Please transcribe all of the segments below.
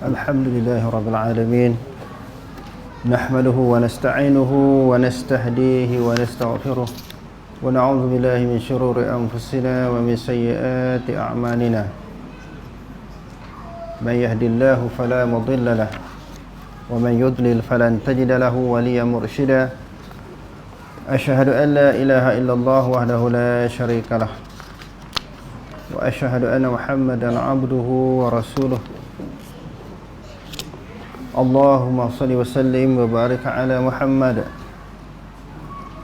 الحمد لله رب العالمين نحمده ونستعينه ونستهديه ونستغفره ونعوذ بالله من شرور أنفسنا ومن سيئات أعمالنا من يهد الله فلا مضل له ومن يضلل فلن تجد له وليا مرشدا أشهد أن لا إله إلا الله وحده لا شريك له وأشهد أن محمدا عبده ورسوله اللهم صل وسلم وبارك على محمد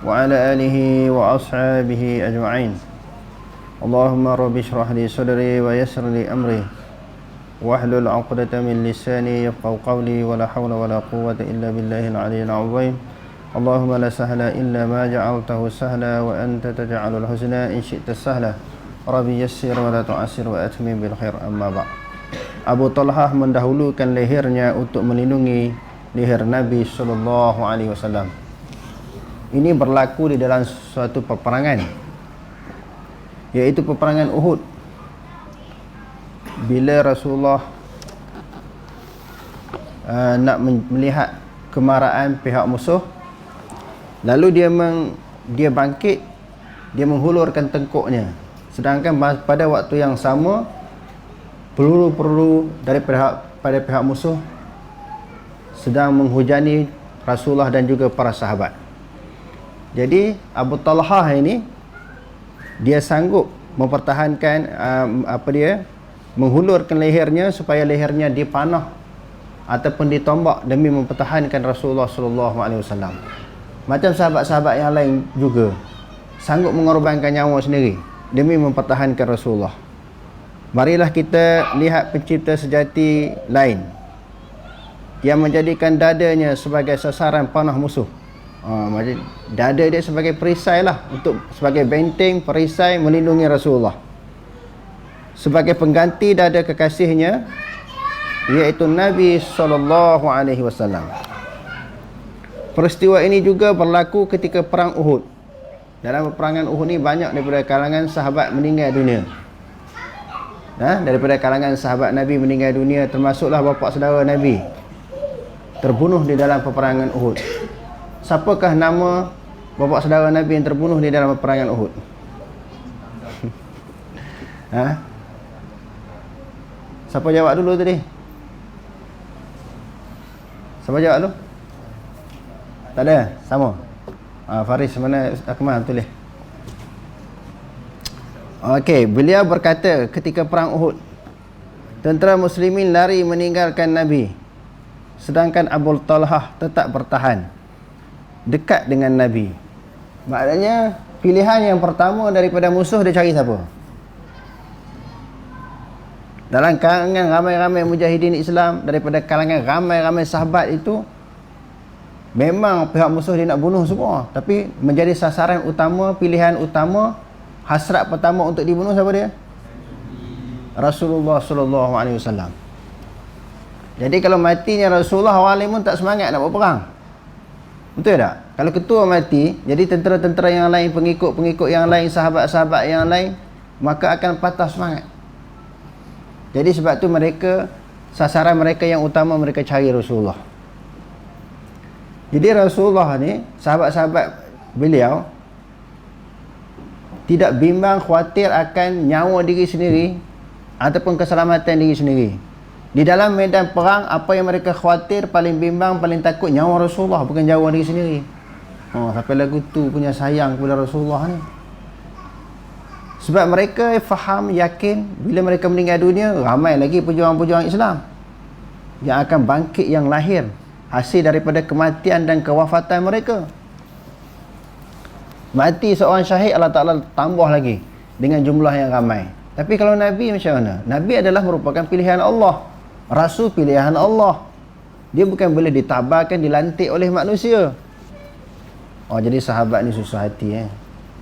وعلى آله وأصحابه أجمعين اللهم رب اشرح لي صدري ويسر لي أمري واحلل عقدة من لساني يفقهوا قولي ولا حول ولا قوة إلا بالله العلي العظيم اللهم لا سهل إلا ما جعلته سهلا وأنت تجعل الحزن إن شئت سهلا ربي يسر ولا تعسر وأتمم بالخير أما بعد. Abu Talhah mendahulukan lehernya untuk melindungi leher Nabi SAW. Ini berlaku di dalam suatu peperangan, yaitu peperangan Uhud. Bila Rasulullah nak melihat kemarahan pihak musuh, lalu dia bangkit, dia menghulurkan tengkuknya. Sedangkan pada waktu yang sama, peluru-peluru pada pihak musuh sedang menghujani Rasulullah dan juga para sahabat. Jadi Abu Talhah ini dia sanggup mempertahankan menghulurkan lehernya supaya lehernya dipanah ataupun ditombak demi mempertahankan Rasulullah SAW. Macam sahabat-sahabat yang lain juga sanggup mengorbankan nyawa sendiri demi mempertahankan Rasulullah. Marilah kita lihat pencipta sejati lain yang menjadikan dadanya sebagai sasaran panah musuh. Dada dia sebagai perisai lah, sebagai benteng perisai melindungi Rasulullah. Sebagai pengganti dada kekasihnya, iaitu Nabi SAW. Peristiwa ini juga berlaku ketika perang Uhud. Dalam peperangan Uhud ni banyak daripada kalangan sahabat meninggal dunia. Daripada kalangan sahabat Nabi meninggal dunia, termasuklah bapa saudara Nabi terbunuh di dalam peperangan Uhud. Siapakah nama bapa saudara Nabi yang terbunuh di dalam peperangan Uhud? Siapa jawab dulu tadi? Siapa jawab dulu? Tak ada? Sama? Faris mana? Akmal tulis. Okey, beliau berkata ketika perang Uhud, tentera muslimin lari meninggalkan Nabi, sedangkan Abu Talhah tetap bertahan dekat dengan Nabi. Maknanya pilihan yang pertama daripada musuh dia cari siapa? Dalam kalangan ramai-ramai mujahidin Islam, daripada kalangan ramai-ramai sahabat itu, memang pihak musuh dia nak bunuh semua, tapi menjadi sasaran utama, pilihan utama, hasrat pertama untuk dibunuh siapa dia? Rasulullah SAW. Jadi kalau matinya Rasulullah, awal pun tak semangat nak berperang. Betul tak? Kalau ketua mati, jadi tentera-tentera yang lain, pengikut-pengikut yang lain, sahabat-sahabat yang lain, maka akan patah semangat. Jadi sebab tu sasaran mereka yang utama, mereka cari Rasulullah. Jadi Rasulullah ni, sahabat-sahabat beliau tidak bimbang khawatir akan nyawa diri sendiri ataupun keselamatan diri sendiri. Di dalam medan perang, apa yang mereka khawatir, paling bimbang, paling takut nyawa Rasulullah, bukan nyawa diri sendiri. Sampai lagu tu punya sayang kepada Rasulullah ni. Sebab mereka faham, yakin bila mereka meninggal dunia, ramai lagi pejuang-pejuang Islam yang akan bangkit, yang lahir hasil daripada kematian dan kewafatan mereka. Mati seorang syahid, Allah Ta'ala tambah lagi dengan jumlah yang ramai. Tapi kalau Nabi macam mana? Nabi adalah merupakan pilihan Allah, Rasul pilihan Allah. Dia bukan boleh ditabarkan, dilantik oleh manusia. Jadi sahabat ni susah hati.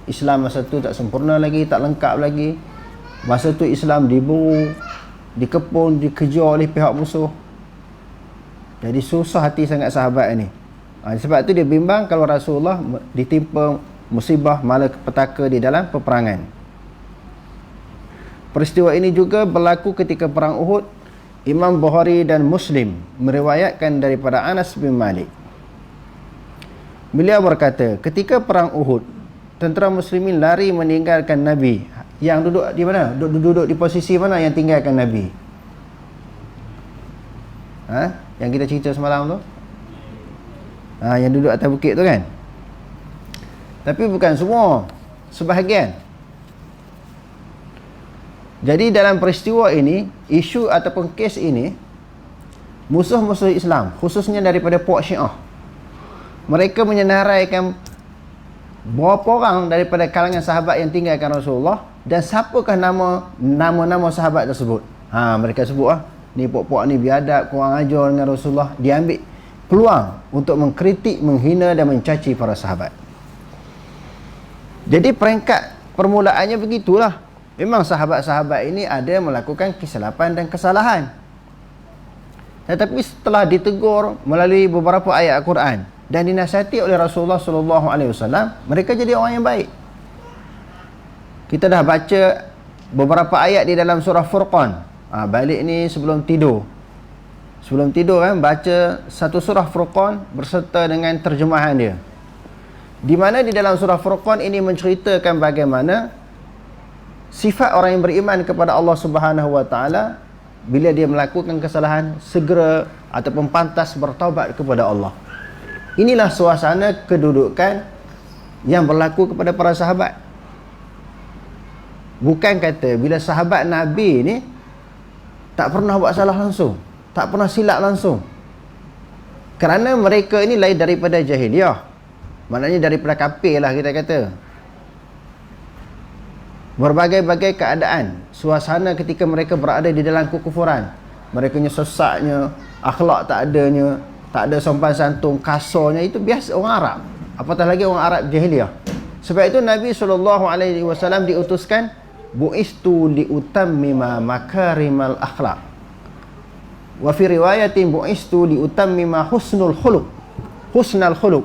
Islam masa tu tak sempurna lagi, tak lengkap lagi. Masa tu Islam diburu, dikepung, dikejar oleh pihak musuh. Jadi susah hati sangat sahabat ni. Sebab tu dia bimbang kalau Rasulullah ditimpa musibah malapetaka di dalam peperangan. Peristiwa ini juga berlaku ketika perang Uhud, Imam Bukhari dan Muslim meriwayatkan daripada Anas bin Malik. Beliau berkata, ketika perang Uhud, tentera muslimin lari meninggalkan Nabi. Yang duduk di mana? Duduk di posisi mana yang tinggalkan Nabi? Yang kita cerita semalam tu? Yang duduk atas bukit tu kan? Tapi bukan semua, sebahagian. Jadi dalam peristiwa ini, isu ataupun kes ini, musuh-musuh Islam, khususnya daripada puak Syiah, mereka menyenaraikan berapa orang daripada kalangan sahabat yang tinggalkan Rasulullah, dan siapakah nama-nama sahabat tersebut. Mereka sebut ni puak-puak ni biadab, kurang ajar dengan Rasulullah. Dia ambil peluang untuk mengkritik, menghina dan mencaci para sahabat. Jadi peringkat permulaannya begitulah. Memang sahabat-sahabat ini ada melakukan kesilapan dan kesalahan. Tetapi setelah ditegur melalui beberapa ayat Al-Quran dan dinasihati oleh Rasulullah SAW, mereka jadi orang yang baik. Kita dah baca beberapa ayat di dalam surah Furqan. Balik ni sebelum tidur. Sebelum tidur kan, baca satu surah Furqan berserta dengan terjemahan dia. Di mana di dalam surah Furqan ini menceritakan bagaimana sifat orang yang beriman kepada Allah Subhanahu wa taala bila dia melakukan kesalahan segera ataupun pantas bertaubat kepada Allah. Inilah suasana kedudukan yang berlaku kepada para sahabat. Bukan kata bila sahabat Nabi ni tak pernah buat salah langsung, tak pernah silap langsung. Kerana mereka ini lain daripada jahiliyah. Maknanya daripada kafir lah kita kata. Berbagai-bagai keadaan, suasana ketika mereka berada di dalam kekufuran. Mereka sesatnya, akhlak tak adanya, tak ada sopan santun, kasarnya, itu biasa orang Arab. Apatah lagi orang Arab jahiliyah. Sebab itu Nabi SAW diutuskan, bu'istu liutammima makarimal akhlak. Wa fi riwayatin bu'istu liutammima husnul khuluq. Husnal khuluq.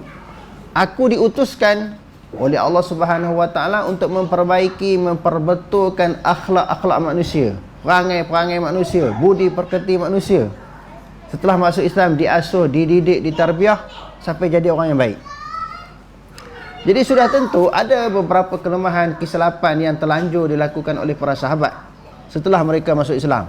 Aku diutuskan oleh Allah Subhanahu wa taala untuk memperbaiki, memperbetulkan akhlak-akhlak manusia, perangai-perangai manusia, budi pekerti manusia. Setelah masuk Islam, diasuh, dididik, ditarbiah sampai jadi orang yang baik. Jadi sudah tentu ada beberapa kelemahan, kesilapan yang terlanjur dilakukan oleh para sahabat setelah mereka masuk Islam.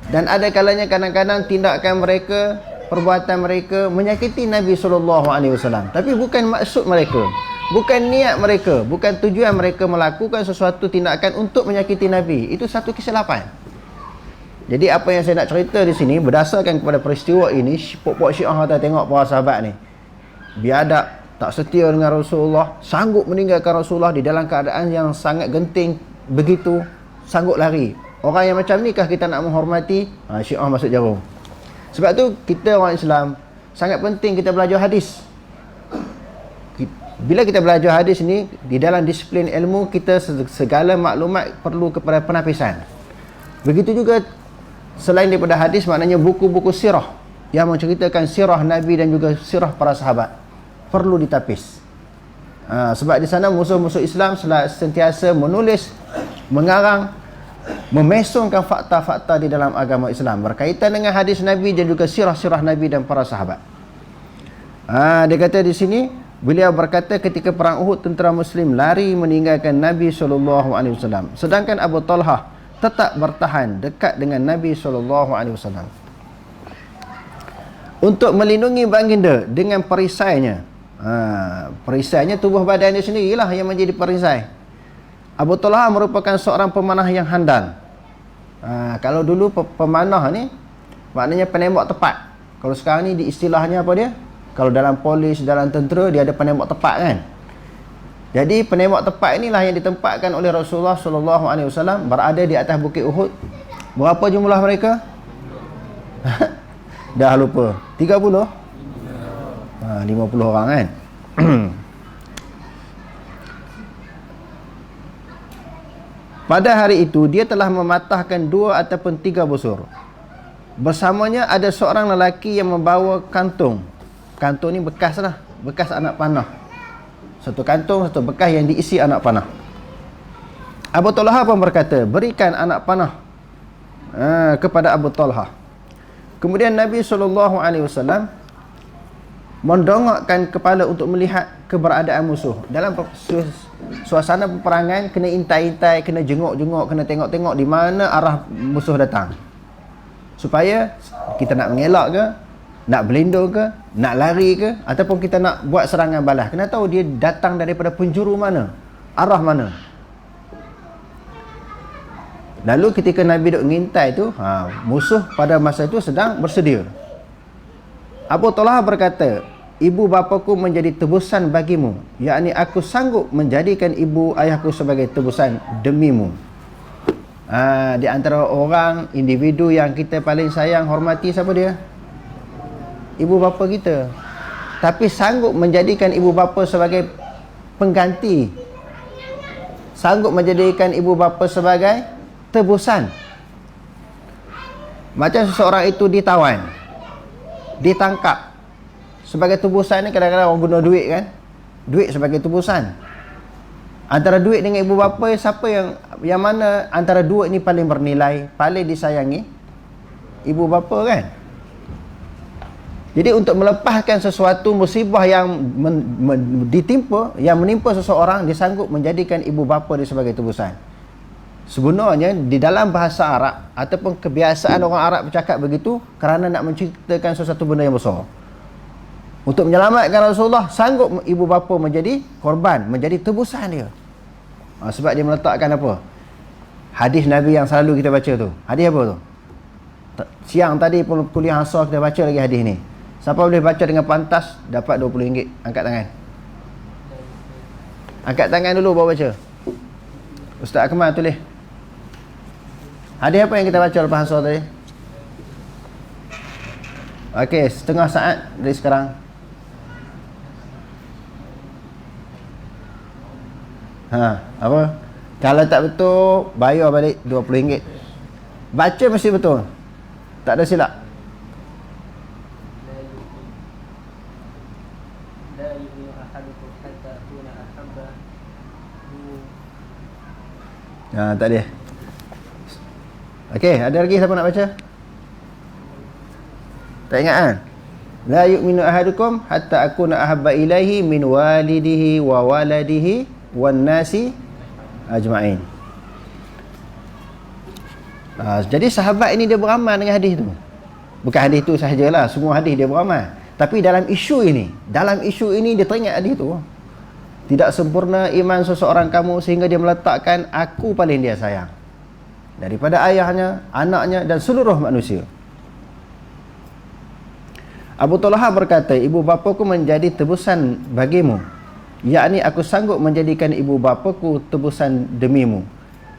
Dan ada kalanya kadang-kadang tindakan mereka, perbuatan mereka menyakiti Nabi SAW. Tapi bukan maksud mereka, bukan niat mereka, bukan tujuan mereka melakukan sesuatu tindakan untuk menyakiti Nabi. Itu satu kesilapan. Jadi apa yang saya nak cerita di sini berdasarkan kepada peristiwa ini, puak-puak Syiah kata tengok para sahabat ni biadab, tak setia dengan Rasulullah, sanggup meninggalkan Rasulullah di dalam keadaan yang sangat genting begitu, sanggup lari. Orang yang macam ni kah kita nak menghormati? Syiah masuk jarum. Sebab tu kita orang Islam sangat penting kita belajar hadis. Bila kita belajar hadis ni, di dalam disiplin ilmu kita segala maklumat perlu kepada penapisan. Begitu juga selain daripada hadis, maknanya buku-buku sirah yang menceritakan sirah Nabi dan juga sirah para sahabat perlu ditapis. Sebab di sana musuh-musuh Islam sentiasa menulis, mengarang, memesongkan fakta-fakta di dalam agama Islam berkaitan dengan hadis Nabi dan juga sirah-sirah Nabi dan para sahabat. Dia kata di sini, beliau berkata ketika perang Uhud, tentera muslim lari meninggalkan Nabi SAW, sedangkan Abu Talhah tetap bertahan dekat dengan Nabi SAW untuk melindungi baginda dengan perisainya. Perisainya tubuh badan dia sendirilah yang menjadi perisai. Abu Talhah merupakan seorang pemanah yang handal. Kalau dulu pemanah ni maknanya penembak tepat. Kalau sekarang ni di istilahnya apa dia? Kalau dalam polis, dalam tentera, dia ada penembak tepat kan. Jadi penembak tepat inilah yang ditempatkan oleh Rasulullah SAW berada di atas bukit Uhud. Berapa jumlah mereka? Dah lupa. 30? 50 orang kan. Pada hari itu dia telah mematahkan 2 ataupun 3 busur. Bersamanya ada seorang lelaki yang membawa kantung. Kantung ni bekas lah, bekas anak panah. Satu kantung, satu bekas yang diisi anak panah. Abu Talhah pun berkata, berikan anak panah. kepada Abu Talha. Kemudian Nabi SAW mendongakkan kepala untuk melihat keberadaan musuh. Dalam suasana peperangan, kena intai-intai, kena jenguk-jenguk, kena tengok-tengok di mana arah musuh datang, supaya kita nak mengelak ke, nak berlindung ke, nak lari ke, ataupun kita nak buat serangan balas, kena tahu dia datang daripada penjuru mana, arah mana. Lalu ketika Nabi duk ngintai tu, musuh pada masa itu sedang bersedia. Abu Talha berkata, ibu bapaku menjadi tebusan bagimu, yakni aku sanggup menjadikan ibu ayahku sebagai tebusan demimu. Di antara orang, individu yang kita paling sayang, hormati, siapa dia? Ibu bapa kita. Tapi sanggup menjadikan ibu bapa sebagai pengganti, sanggup menjadikan ibu bapa sebagai tebusan. Macam seseorang itu ditawan, ditangkap, sebagai tebusan ni kadang-kadang orang guna duit kan, duit sebagai tebusan. Antara duit dengan ibu bapa, siapa yang mana antara dua ni paling bernilai, paling disayangi? Ibu bapa kan. Jadi untuk melepaskan sesuatu musibah yang menimpa seseorang, dia sanggup menjadikan ibu bapa dia sebagai tebusan. Sebenarnya di dalam bahasa Arab ataupun kebiasaan orang Arab bercakap begitu kerana nak menceritakan sesuatu benda yang besar. Untuk menyelamatkan Rasulullah, sanggup ibu bapa menjadi korban, menjadi tebusan dia. Sebab dia meletakkan apa? Hadis Nabi yang selalu kita baca tu. Hadis apa tu? Siang tadi pun kuliah asar kita baca lagi hadis ni. Siapa boleh baca dengan pantas dapat RM20. Angkat tangan. Angkat tangan dulu baru baca. Ustaz Akmal tulis. Hadis apa yang kita baca lepas asar tadi? Okey, setengah saat dari sekarang. Apa? Kalau tak betul, bayar balik RM20. Baca mesti betul. Tak ada silap. Tak ada. Okey, ada lagi siapa nak baca? Tak ingat kan? La yu'minu ahadukum hatta akuna ahabba ilaihi min walidihi wa waladihi wan nasi ajma'in. Jadi sahabat ini dia beramal dengan hadis tu. Bukan hadis tu sahajalah, semua hadis dia beramal. Tapi dalam isu ini dia teringat hadis tu. Tidak sempurna iman seseorang kamu sehingga dia meletakkan aku paling dia sayang daripada ayahnya, anaknya dan seluruh manusia. Abu Talha berkata, ibu bapaku menjadi tebusan bagimu, yakni aku sanggup menjadikan ibu bapaku tebusan demimu.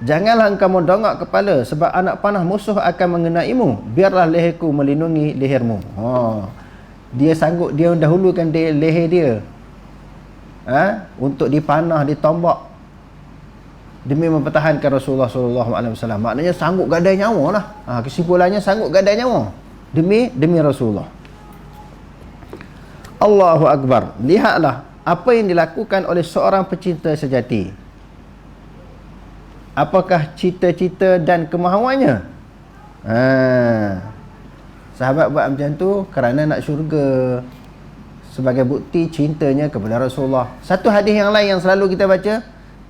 Janganlah engkau mendongak kepala, sebab anak panah musuh akan mengenaimu. Biarlah leherku melindungi lehermu. Dia sanggup, dia dahulukan leher dia untuk dipanah, ditombak demi mempertahankan Rasulullah SAW. Maknanya sanggup gadai nyawa lah. Kesimpulannya sanggup gadai nyawa demi Rasulullah. Allahu Akbar. Lihatlah apa yang dilakukan oleh seorang pecinta sejati. Apakah cita-cita dan kemahuannya? Sahabat buat macam tu kerana nak syurga, sebagai bukti cintanya kepada Rasulullah. Satu hadis yang lain yang selalu kita baca,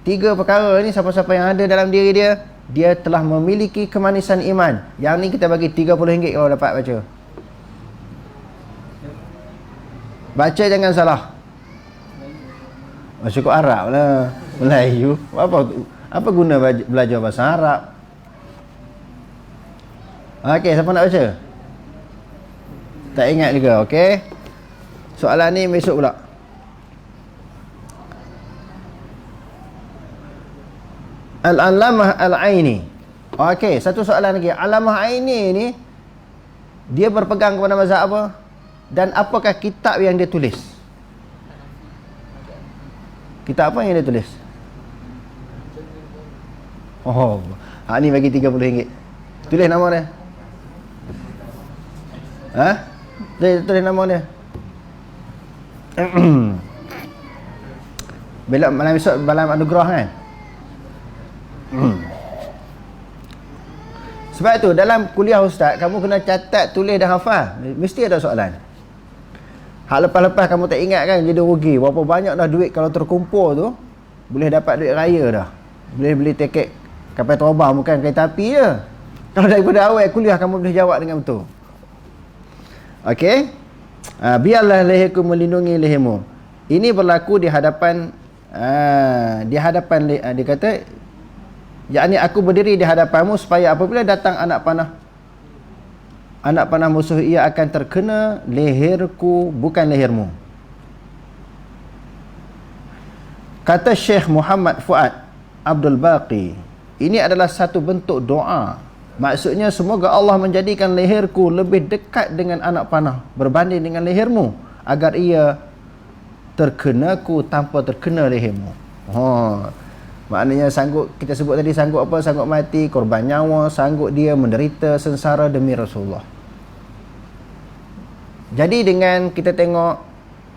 3 perkara ni siapa-siapa yang ada dalam diri dia, dia telah memiliki kemanisan iman. Yang ni kita bagi RM30 kalau dapat baca. Baca jangan salah. Cukup Arab lah. Melayu. Apa guna belajar bahasa Arab? Okey, siapa nak baca? Tak ingat juga, okey? Soalan ni besok pula. Al-Alamah Al-Aini. Okey, satu soalan lagi. Alamah Aini ni dia berpegang kepada mazhab apa? Dan apakah kitab yang dia tulis? Kitab apa yang dia tulis? Ni bagi RM30. Tulis nama dia. Tulis nama dia. Bila malam esok malam anugerah kan. Sebab tu dalam kuliah ustaz, kamu kena catat, tulis dan hafal. Mesti ada soalan. Hak lepas-lepas kamu tak ingat kan, jadi rugi. Berapa banyak dah duit kalau terkumpul tu, boleh dapat duit raya dah. Boleh beli tiket kapal terbang, bukan kereta api je. Kalau daripada awal kuliah kamu boleh jawab dengan betul. Okey? Biarlah leherku melindungi lehermu. Ini berlaku di hadapan dia kata, yakni aku berdiri di hadapanmu supaya apabila datang anak panah musuh, ia akan terkena leherku, bukan lehermu. Kata Syekh Muhammad Fuad Abdul Baqi, ini adalah satu bentuk doa. Maksudnya, semoga Allah menjadikan leherku lebih dekat dengan anak panah berbanding dengan lehermu, agar ia terkenaku tanpa terkena lehermu. Maknanya sanggup, kita sebut tadi sanggup apa? Sanggup mati, korban nyawa, sanggup dia menderita sengsara demi Rasulullah. Jadi dengan kita tengok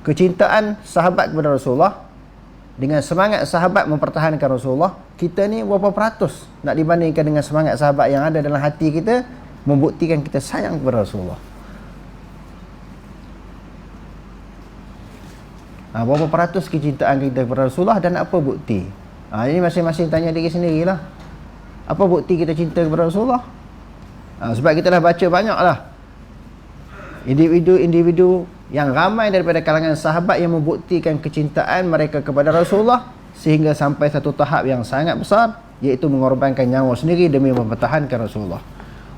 kecintaan sahabat kepada Rasulullah, dengan semangat sahabat mempertahankan Rasulullah, kita ni berapa peratus nak dibandingkan dengan semangat sahabat yang ada dalam hati kita membuktikan kita sayang kepada Rasulullah. Berapa peratus kecintaan kita kepada Rasulullah dan apa bukti? Ini masing-masing tanya diri sendirilah. Apa bukti kita cinta kepada Rasulullah? Sebab kita dah baca banyak lah individu-individu yang ramai daripada kalangan sahabat yang membuktikan kecintaan mereka kepada Rasulullah sehingga sampai satu tahap yang sangat besar, iaitu mengorbankan nyawa sendiri demi mempertahankan Rasulullah.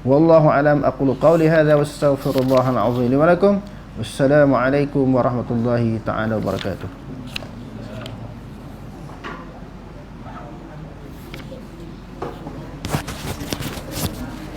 Wallahu alam, aqulu qawli hadza wa astaghfirullahal azim li wa lakum. Wassalamualaikum warahmatullahi taala wabarakatuh.